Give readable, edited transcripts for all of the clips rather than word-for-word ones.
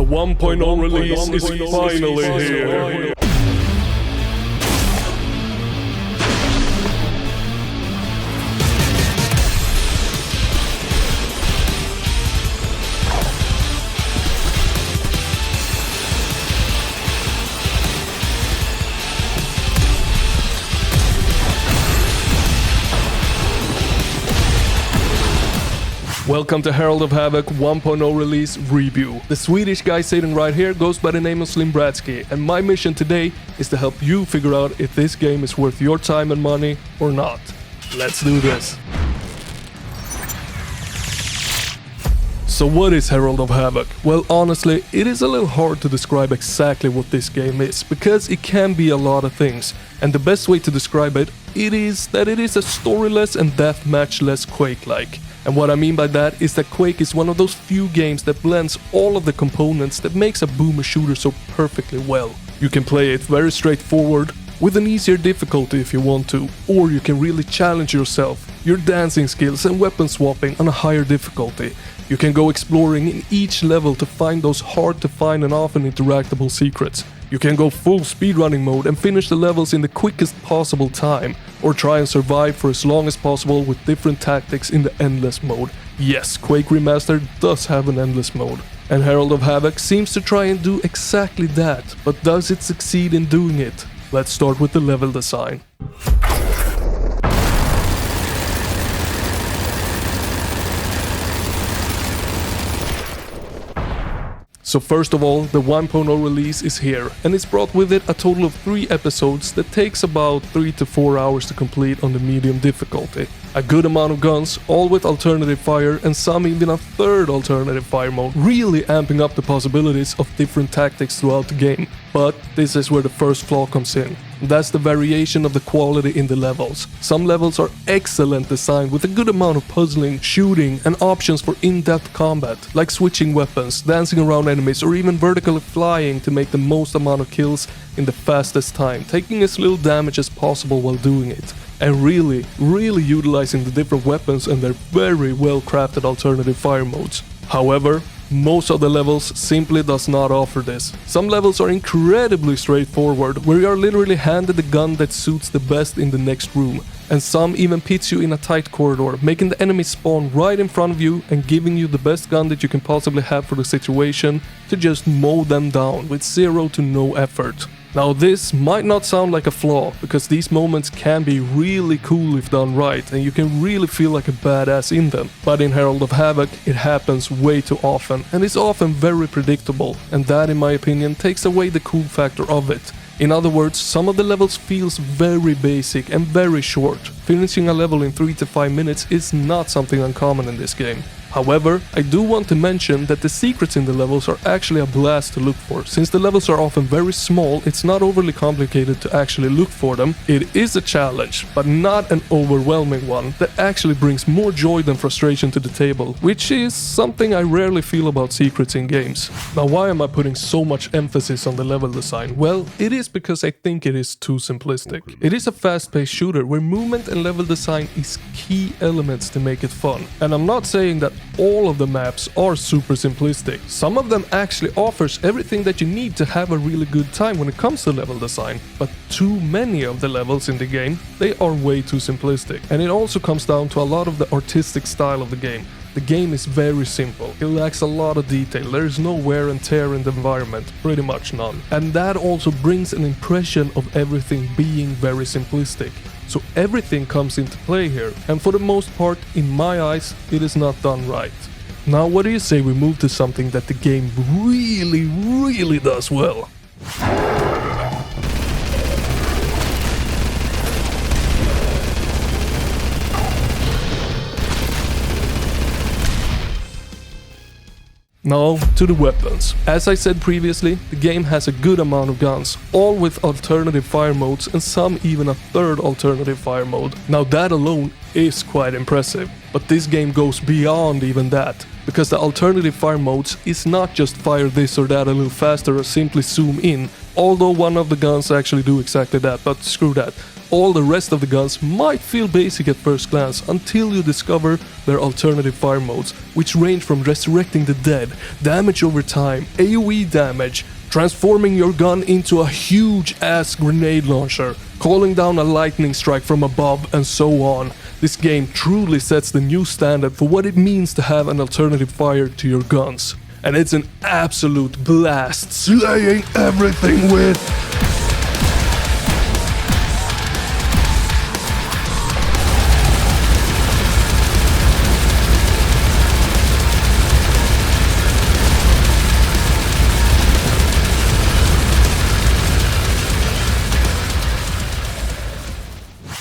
The 1.0 release is finally here. Welcome to Herald of Havoc 1.0 release review. The Swedish guy sitting right here goes by the name of Zlimbratski, and my mission today is to help you figure out if this game is worth your time and money or not. Let's do this. So what is Herald of Havoc? Well, honestly, it is a little hard to describe exactly what this game is, because it can be a lot of things, and the best way to describe it is that it is a storyless and deathmatch-less Quake-like. And what I mean by that is that Quake is one of those few games that blends all of the components that makes a boomer shooter so perfectly well. You can play it very straightforward, with an easier difficulty if you want to, or you can really challenge yourself, your dancing skills and weapon swapping on a higher difficulty. You can go exploring in each level to find those hard to find and often interactable secrets. You can go full speedrunning mode and finish the levels in the quickest possible time, or try and survive for as long as possible with different tactics in the endless mode. Yes, Quake Remastered does have an endless mode, and Herald of Havoc seems to try and do exactly that, but does it succeed in doing it? Let's start with the level design. So first of all, the 1.0 release is here, and it's brought with it a total of 3 episodes that takes about 3 to 4 hours to complete on the medium difficulty. A good amount of guns, all with alternative fire, and some even a third alternative fire mode, really amping up the possibilities of different tactics throughout the game. But this is where the first flaw comes in. That's the variation of the quality in the levels. Some levels are excellent design with a good amount of puzzling, shooting, and options for in-depth combat, like switching weapons, dancing around enemies, or even vertically flying to make the most amount of kills in the fastest time, taking as little damage as possible while doing it. And really utilizing the different weapons and their very well crafted alternative fire modes. However, most of the levels simply does not offer this. Some levels are incredibly straightforward, where you are literally handed the gun that suits the best in the next room, and some even pits you in a tight corridor, making the enemy spawn right in front of you and giving you the best gun that you can possibly have for the situation to just mow them down with 0 to no effort. Now this might not sound like a flaw, because these moments can be really cool if done right, and you can really feel like a badass in them. But in Herald of Havoc it happens way too often, and is often very predictable, and that in my opinion takes away the cool factor of it. In other words, some of the levels feels very basic and very short. Finishing a level in 3 to 5 minutes is not something uncommon in this game. However, I do want to mention that the secrets in the levels are actually a blast to look for. Since the levels are often very small, it's not overly complicated to actually look for them. It is a challenge, but not an overwhelming one, that actually brings more joy than frustration to the table, which is something I rarely feel about secrets in games. Now, why am I putting so much emphasis on the level design? Well, it is because I think it is too simplistic. It is a fast-paced shooter where movement and level design is key elements to make it fun. And I'm not saying that all of the maps are super simplistic. Some of them actually offers everything that you need to have a really good time when it comes to level design, but too many of the levels in the game, they are way too simplistic. And it also comes down to a lot of the artistic style of the game. The game is very simple, it lacks a lot of detail, there is no wear and tear in the environment, pretty much none. And that also brings an impression of everything being very simplistic. So everything comes into play here, and for the most part, in my eyes, it is not done right. Now what do you say we move to something that the game really does well? Now to the weapons. As I said previously, the game has a good amount of guns, all with alternative fire modes and some even a third alternative fire mode. Now that alone is quite impressive, but this game goes beyond even that, because the alternative fire modes is not just fire this or that a little faster or simply zoom in, Although one of the guns actually do exactly that, but screw that. All the rest of the guns might feel basic at first glance until you discover their alternative fire modes, which range from resurrecting the dead, damage over time, AoE damage, transforming your gun into a huge ass grenade launcher, calling down a lightning strike from above, and so on. This game truly sets the new standard for what it means to have an alternative fire to your guns. And it's an absolute blast, slaying everything with...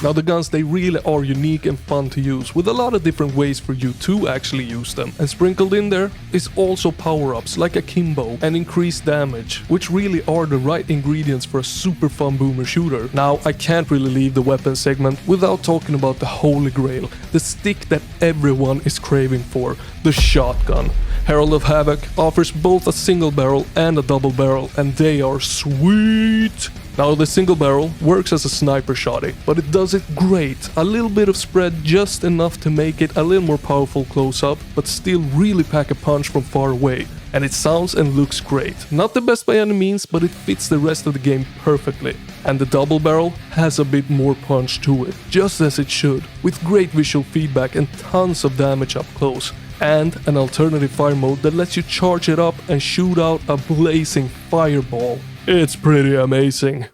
Now the guns, they really are unique and fun to use, with a lot of different ways for you to actually use them. And sprinkled in there is also power-ups like akimbo and increased damage, which really are the right ingredients for a super fun boomer shooter. Now I can't really leave the weapon segment without talking about the holy grail, the stick that everyone is craving for, the shotgun. Herald of Havoc offers both a single barrel and a double barrel, and they are sweet! Now the single barrel works as a sniper shotty, but it does it great. A little bit of spread, just enough to make it a little more powerful close up, but still really pack a punch from far away. And it sounds and looks great. Not the best by any means, but it fits the rest of the game perfectly. And the double barrel has a bit more punch to it, just as it should, with great visual feedback and tons of damage up close. And an alternative fire mode that lets you charge it up and shoot out a blazing fireball. It's pretty amazing.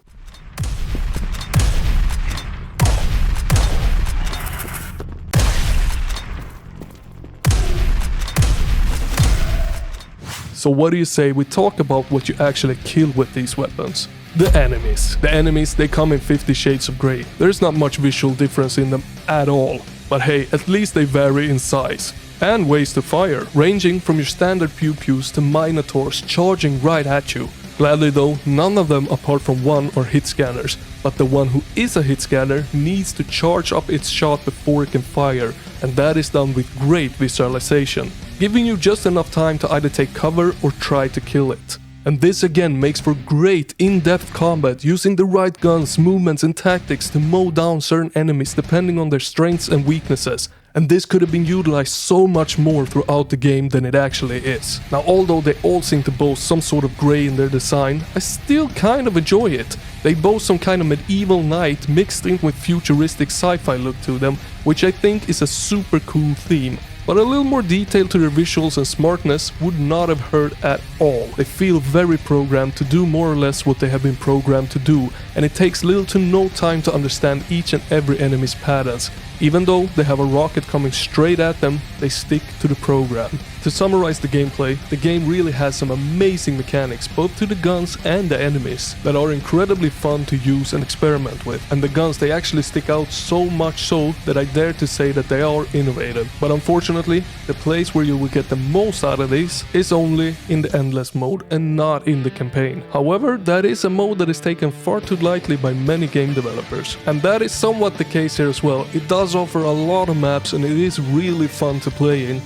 So what do you say we talk about what you actually kill with these weapons? The enemies. The enemies, they come in 50 shades of grey. There's not much visual difference in them at all. But hey, at least they vary in size. And ways to fire, ranging from your standard pew-pews to minotaurs charging right at you. Gladly though, none of them apart from one are hit scanners, but the one who is a hit scanner needs to charge up its shot before it can fire, and that is done with great visualization, giving you just enough time to either take cover or try to kill it. And this again makes for great in-depth combat using the right guns, movements and tactics to mow down certain enemies depending on their strengths and weaknesses. And this could have been utilized so much more throughout the game than it actually is. Now although they all seem to boast some sort of grey in their design, I still kind of enjoy it. They boast some kind of medieval knight mixed in with futuristic sci-fi look to them, which I think is a super cool theme. But a little more detail to their visuals and smartness would not have hurt at all. They feel very programmed to do more or less what they have been programmed to do, and it takes little to no time to understand each and every enemy's patterns. Even though they have a rocket coming straight at them, they stick to the program. To summarize the gameplay, the game really has some amazing mechanics both to the guns and the enemies that are incredibly fun to use and experiment with. And the guns, they actually stick out so much so that I dare to say that they are innovative. But unfortunately, the place where you will get the most out of these is only in the endless mode and not in the campaign. However, that is a mode that is taken far too lightly by many game developers. And that is somewhat the case here as well. It does offer a lot of maps and it is really fun to play in,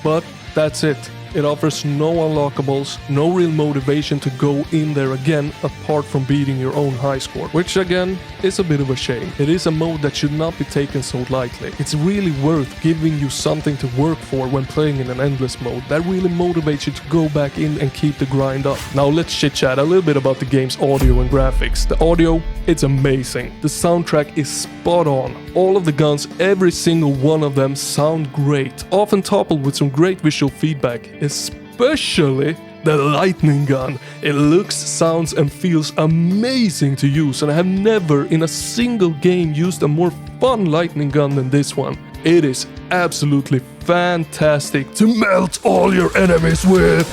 but that's it. It offers no unlockables, no real motivation to go in there again apart from beating your own high score, which again is a bit of a shame. It is a mode that should not be taken so lightly. It's really worth giving you something to work for when playing in an endless mode that really motivates you to go back in and keep the grind up. Now let's chit chat a little bit about the game's audio and graphics. The audio, it's amazing. The soundtrack is spot on. All of the guns, every single one of them sound great, often coupled with some great visual feedback, especially the lightning gun. It looks, sounds and feels amazing to use, and I have never in a single game used a more fun lightning gun than this one. It is absolutely fantastic to melt all your enemies with.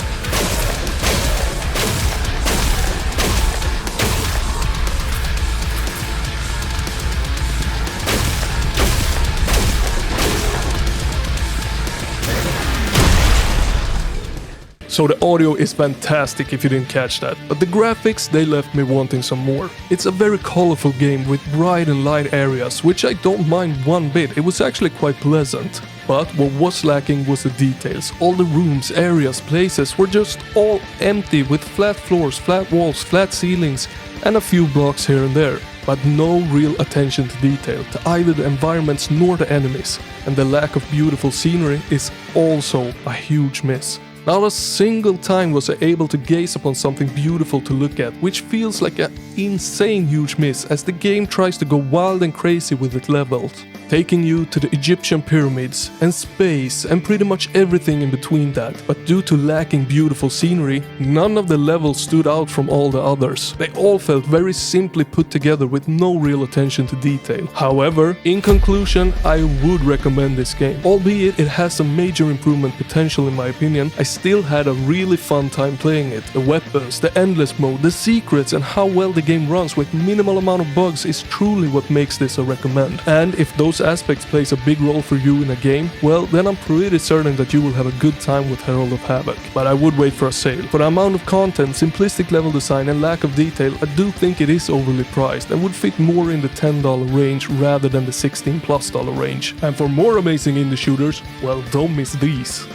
So the audio is fantastic if you didn't catch that, but the graphics, they left me wanting some more. It's a very colorful game with bright and light areas, which I don't mind one bit. It was actually quite pleasant. But what was lacking was the details. All the rooms, areas, places were just all empty with flat floors, flat walls, flat ceilings, and a few blocks here and there. But no real attention to detail to either the environments nor the enemies. And the lack of beautiful scenery is also a huge miss. Not a single time was I able to gaze upon something beautiful to look at, which feels like an insane huge miss as the game tries to go wild and crazy with its levels, taking you to the Egyptian pyramids and space and pretty much everything in between that. But due to lacking beautiful scenery, none of the levels stood out from all the others. They all felt very simply put together with no real attention to detail. However, in conclusion, I would recommend this game. Albeit it has some major improvement potential in my opinion, I still had a really fun time playing it. The weapons, the endless mode, the secrets and how well the game runs with minimal amount of bugs is truly what makes this a recommend. And if those aspects plays a big role for you in a game, well then I'm pretty certain that you will have a good time with Herald of Havoc. But I would wait for a sale. For the amount of content, simplistic level design and lack of detail, I do think it is overly priced and would fit more in the $10 range rather than the $16+ range. And for more amazing indie shooters, well don't miss these.